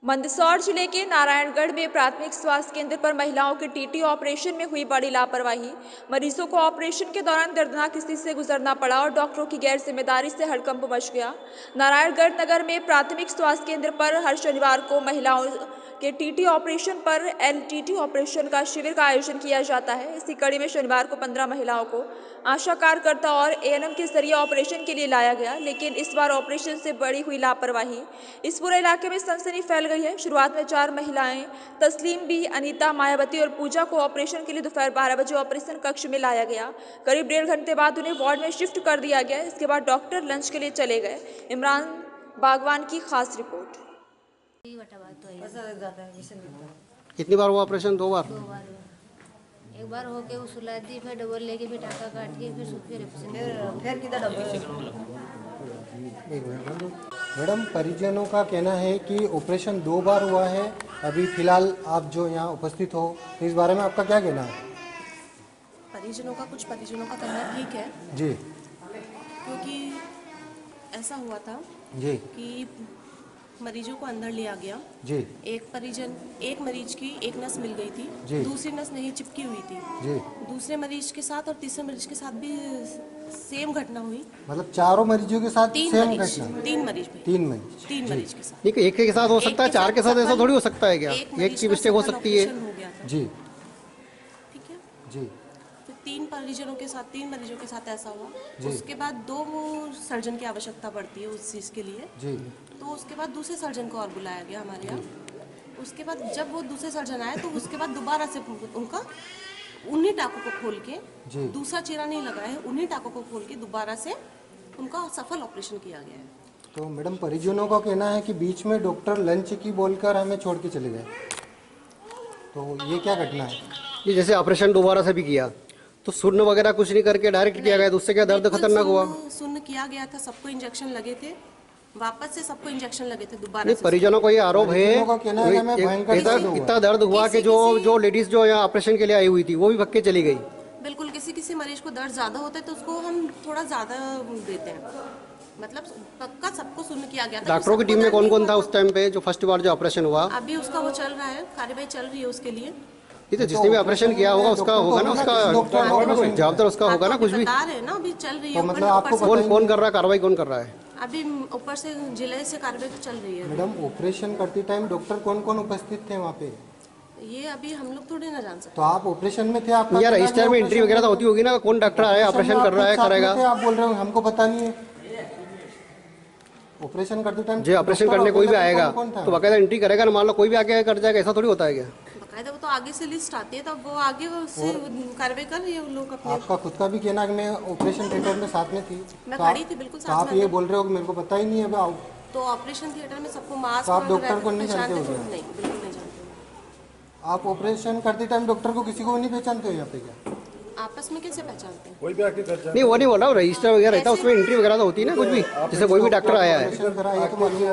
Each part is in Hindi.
मंदसौर जिले के नारायणगढ़ में प्राथमिक स्वास्थ्य केंद्र पर महिलाओं के टीटी ऑपरेशन में हुई बड़ी लापरवाही। मरीजों को ऑपरेशन के दौरान दर्दनाक स्थिति से गुजरना पड़ा और डॉक्टरों की गैर जिम्मेदारी से हड़कंप मच गया। नारायणगढ़ नगर में प्राथमिक स्वास्थ्य केंद्र पर हर शनिवार को महिलाओं के टीटी ऑपरेशन पर एलटीटी ऑपरेशन का शिविर का आयोजन किया जाता है। इसी कड़ी में शनिवार को 15 महिलाओं को आशा कार्यकर्ता और एएनएम के जरिए ऑपरेशन के लिए लाया गया, लेकिन इस बार ऑपरेशन से बड़ी हुई लापरवाही। इस पूरे इलाके में सनसनी फैल गई है। शुरुआत में 4 महिलाएं तस्लीम बी, अनीता, मायावती और पूजा को ऑपरेशन के लिए दोपहर 12 बजे ऑपरेशन कक्ष में लाया गया। करीब 1.5 घंटे बाद उन्हें वार्ड में शिफ्ट कर दिया गया। इसके बाद डॉक्टर लंच के लिए चले गए। इमरान बागवान की खास रिपोर्ट। कितनी बार हुआ ऑपरेशन? 2 बार। 2 बार हुआ। एक बार होके वो सुला दी, फिर डबल लेके फिर टाका काट के फिर किधर मैडम, परिजनों का कहना है कि ऑपरेशन 2 बार हुआ है। अभी फिलहाल आप जो यहाँ उपस्थित हो, तो इस बारे में आपका क्या कहना है? कुछ परिजनों का कहना ठीक है जी, क्योंकि ऐसा हुआ था जी, कि मरीजों को अंदर लिया गया। जी, एक मरीज की एक नस मिल गई थी, दूसरी नस नहीं चिपकी हुई थी। जी। दूसरे मरीज के साथ और तीसरे मरीज के साथ भी सेम घटना हुई। मतलब चारों मरीजों के साथ सेम घटना? 3 मरीज भी। 3 मरीज। 3 मरीज के साथ। नहीं, एक के साथ हो सकता है, 4 के साथ ऐसा थोड़ी हो सकता है क्या? एक की मिस्टेक हो सकती है। जी, ठीक है जी। तो 3 परिजनों के साथ, 3 मरीजों के साथ ऐसा हुआ। उसके बाद 2 सर्जन की आवश्यकता पड़ती है उस चीज़ के लिए। जी। तो उसके बाद दूसरे सर्जन को और बुलाया गया हमारे यहाँ। उसके बाद जब वो दूसरे सर्जन आए तो उसके बाद दोबारा से उनका उन्हीं टाकों को खोल के, दूसरा चीरा नहीं लगाया है, उन्हीं टाकों को खोल के दोबारा से उनका सफल ऑपरेशन किया गया है। तो मैडम, परिजनों का कहना है कि बीच में डॉक्टर लंच की बोलकर हमें छोड़ के चले गए, तो ये क्या घटना है? ये जैसे ऑपरेशन दोबारा से भी किया तो शून्य वगैरह कुछ नहीं करके डायरेक्ट किया गया, तो उससे क्या दर्द खतरनाक हुआ? शून्य किया गया था, सबको इंजेक्शन लगे थे, वापस से सबको इंजेक्शन लगे थे दोबारा से। परिजनों को ये आरोप है इतना दर्द हुआ कि जो लेडीज जो यहाँ ऑपरेशन के लिए आई हुई थी वो भी भग के चली गई। बिल्कुल, किसी मरीज को दर्द ज्यादा होता है तो उसको हम थोड़ा ज्यादा देते हैं। मतलब पक्का सबको शून्य किया गया था। डॉक्टरों की टीम में कौन कौन था उस टाइम पे जो फर्स्ट बार जो ऑपरेशन हुआ? अभी उसका वो चल रहा है, कार्यवाही चल रही है उसके लिए। ये तो जिसने भी ऑपरेशन किया होगा उसका होगा ना, उसका जवाबदार उसका होगा ना, कुछ भी बता रहे हैं ना, अभी चल रही है। मतलब आपको कौन कर रहा है कार्रवाई, कौन कर रहा है? अभी ऊपर से जिले से कार्रवाई चल रही है। मैडम, ऑपरेशन करते टाइम डॉक्टर कौन कौन उपस्थित थे वहाँ पे? ये अभी हम लोग थोड़ी ना जान सकते। तो आप ऑपरेशन में थे? आप यार रजिस्टर में एंट्री वगैरह तो होती होगी ना, कौन डॉक्टर आया ऑपरेशन कर रहा है, करेगा? आप बोल रहे हो हमको पता नहीं है। ऑपरेशन करते टाइम जो ऑपरेशन करने कोई भी आएगा तो बाकायदा एंट्री करेगा ना, मान लो कोई भी आके कर जाएगा, ऐसा थोड़ी होता है क्या? बाकायदा वो तो आगे से लिस्ट आती है, तब वो आगे से कार्रवाई कर रही है वो लोग अपने। आपका खुद का भी कहना कि मैं ऑपरेशन थिएटर में साथ में थी, मैं खड़ी थी बिल्कुल साथ में। आप ये बोल रहे हो कि मेरे को पता ही नहीं है? तो ऑपरेशन थिएटर में सबको मास्क, तो आप डॉक्टर को नहीं जानते हो? नहीं, बिल्कुल नहीं जानते। आप ऑपरेशन करते टाइम डॉक्टर को किसी को नहीं पहचानते हो यहाँ पे क्या? आपस में कैसे पहचानते हैं? कोई भी आके कर नहीं, वो नहीं बोल रहा हूँ, रजिस्टर वगैरह रहता है उसमें एंट्री वगैरह तो होती है ना, कुछ भी जैसे कोई भी डॉक्टर आया है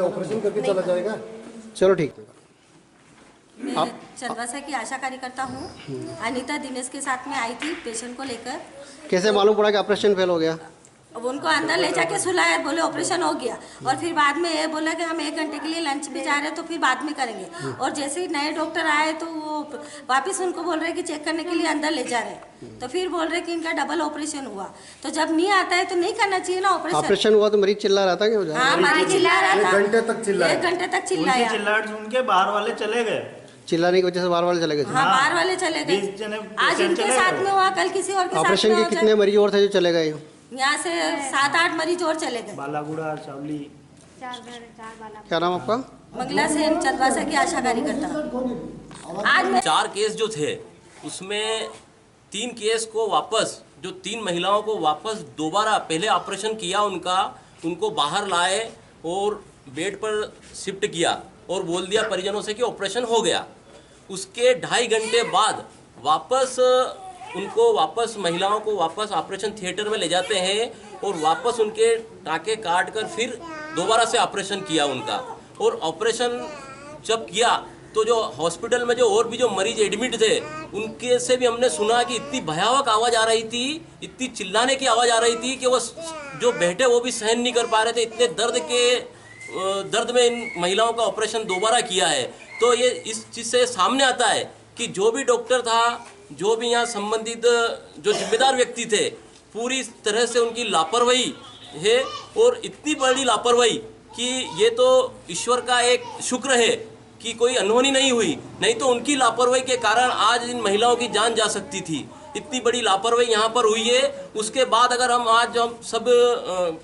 ऑपरेशन करके चला जाएगा। चलो ठीक। मैं चंद्रवासा की आशा कार्यकर्ता हूँ। अनीता दिनेश के साथ में आई थी पेशेंट को लेकर। कैसे मालूम पड़ा कि ऑपरेशन फेल हो गया? अब उनको अंदर ले जाके सुलाया, बोले ऑपरेशन हो गया, और फिर बाद में ये बोला कि हम 1 घंटे के लिए लंच पे जा रहे हैं तो फिर बाद में करेंगे। और जैसे ही नए डॉक्टर आए तो वो वापस उनको बोल रहे कि चेक करने के लिए अंदर ले जा रहे हैं, तो फिर बोल रहे कि इनका डबल ऑपरेशन हुआ। तो जब नहीं आता है तो नहीं करना चाहिए ना ऑपरेशन हुआ तो मरीज चिल्ला रहा था क्या? हाँ, मरीज चिल्ला रहा था, 1 घंटे तक चिल्लाया। 1 घंटे तक चिल्लाया। चिल्लाहट सुन के बाहर वाले चले गए, चिल्लाने की वजह से बाहर वाले चले गए। हाँ, बाहर वाले चले गए। आज इनके साथ में हुआ, कल किसी और के साथ में। ऑपरेशन के कितने मरीज और थे जो चले गए? यहाँ से 7-8 मरीज और चले गए। बालागुड़ा, चावली। क्या नाम आपका? मंगला सेन, चंद्रवासा की आशा कार्यकर्ता। आज मैं 4 केस जो थे उसमें 3 केस को वापस, जो 3 महिलाओं को वापस दोबारा पहले ऑपरेशन किया उनको बाहर लाए और बेड पर शिफ्ट किया और बोल दिया परिजनों से कि ऑपरेशन हो गया। उसके 2.5 घंटे बाद वापस महिलाओं को वापस ऑपरेशन थिएटर में ले जाते हैं और वापस उनके टाँके काट कर फिर दोबारा से ऑपरेशन किया उनका। और ऑपरेशन जब किया तो जो हॉस्पिटल में जो और भी जो मरीज एडमिट थे उनके से भी हमने सुना कि इतनी भयावह आवाज़ आ रही थी, इतनी चिल्लाने की आवाज़ आ रही थी कि वो जो बैठे वो भी सहन नहीं कर पा रहे थे। इतने दर्द के दर्द में इन महिलाओं का ऑपरेशन दोबारा किया है। तो ये इस चीज़ से सामने आता है कि जो भी डॉक्टर था, जो भी यहाँ संबंधित जो जिम्मेदार व्यक्ति थे, पूरी तरह से उनकी लापरवाही है। और इतनी बड़ी लापरवाही कि ये तो ईश्वर का एक शुक्र है कि कोई अनहोनी नहीं हुई, नहीं तो उनकी लापरवाही के कारण आज इन महिलाओं की जान जा सकती थी। इतनी बड़ी लापरवाही यहाँ पर हुई है। उसके बाद अगर हम सब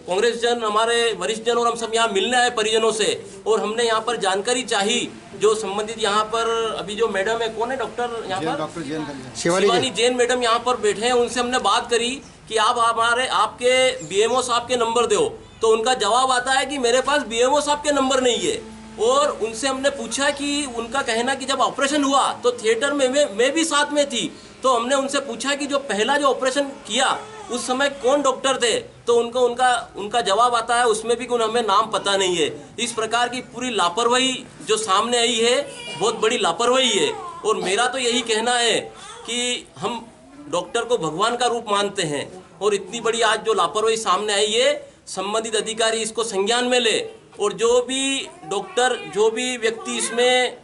कांग्रेस जन, हमारे वरिष्ठ जन और हम सब यहाँ मिलने आए परिजनों से, और हमने यहाँ पर जानकारी चाही जो संबंधित यहाँ पर अभी जो मैडम है, कौन है डॉक्टर यहाँ पर, डॉक्टर शिवानी जैन मैडम यहाँ पर बैठे हैं, उनसे हमने बात करी कि आप आपके बीएमओ साहब के नंबर दो। तो उनका जवाब आता है कि मेरे पास बीएमओ साहब के नंबर नहीं है। और उनसे हमने पूछा कि उनका कहना कि जब ऑपरेशन हुआ तो थिएटर में मैं भी साथ में थी। तो हमने उनसे पूछा कि जो पहला जो ऑपरेशन किया उस समय कौन डॉक्टर थे, तो उनका जवाब आता है उसमें भी हमें नाम पता नहीं है। इस प्रकार की पूरी लापरवाही जो सामने आई है, बहुत बड़ी लापरवाही है। और मेरा तो यही कहना है कि हम डॉक्टर को भगवान का रूप मानते हैं, और इतनी बड़ी आज जो लापरवाही सामने आई है, संबंधित अधिकारी इसको संज्ञान में ले, और जो भी डॉक्टर, जो भी व्यक्ति इसमें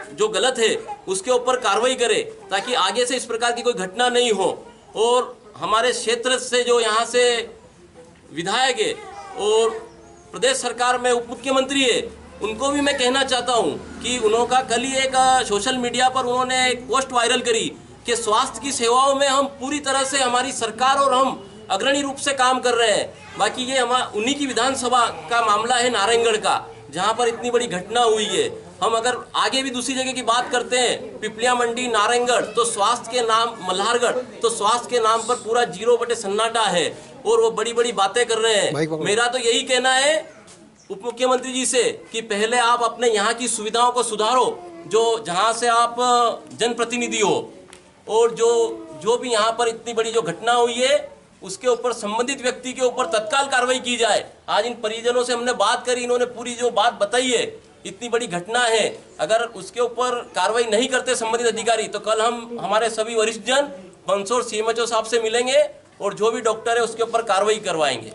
जो गलत है उसके ऊपर कार्रवाई करे, ताकि आगे से इस प्रकार की कोई घटना नहीं हो। और हमारे क्षेत्र से जो यहाँ से विधायक है और प्रदेश सरकार में उप मुख्यमंत्री है, उनको भी मैं कहना चाहता हूँ कि उन्होंने कल ही एक सोशल मीडिया पर उन्होंने एक पोस्ट वायरल करी कि स्वास्थ्य की सेवाओं में हम पूरी तरह से, हमारी सरकार और हम अग्रणी रूप से काम कर रहे हैं। बाकी ये उन्हीं की विधानसभा का मामला है, नारायणगढ़ का, जहाँ पर इतनी बड़ी घटना हुई है। हम अगर आगे भी दूसरी जगह की बात करते हैं, पिपलिया मंडी, नारायणगढ़, तो स्वास्थ्य के नाम, मल्हारगढ़, तो स्वास्थ्य के नाम पर पूरा 0 सन्नाटा है, और वो बड़ी बड़ी बातें कर रहे हैं। मेरा तो यही कहना है उप मुख्यमंत्री जी से कि पहले आप अपने यहाँ की सुविधाओं को सुधारो, जो जहाँ से आप जनप्रतिनिधि हो, और जो भी यहाँ पर इतनी बड़ी जो घटना हुई है उसके ऊपर संबंधित व्यक्ति के ऊपर तत्काल कार्रवाई की जाए। आज इन परिजनों से हमने बात करी, इन्होंने पूरी जो बात बताई है, इतनी बड़ी घटना है, अगर उसके ऊपर कार्रवाई नहीं करते संबंधित अधिकारी, तो कल हम हमारे सभी वरिष्ठ जन मंदसौर सीएमएचओ साहब से मिलेंगे और जो भी डॉक्टर है उसके ऊपर कार्रवाई करवाएंगे।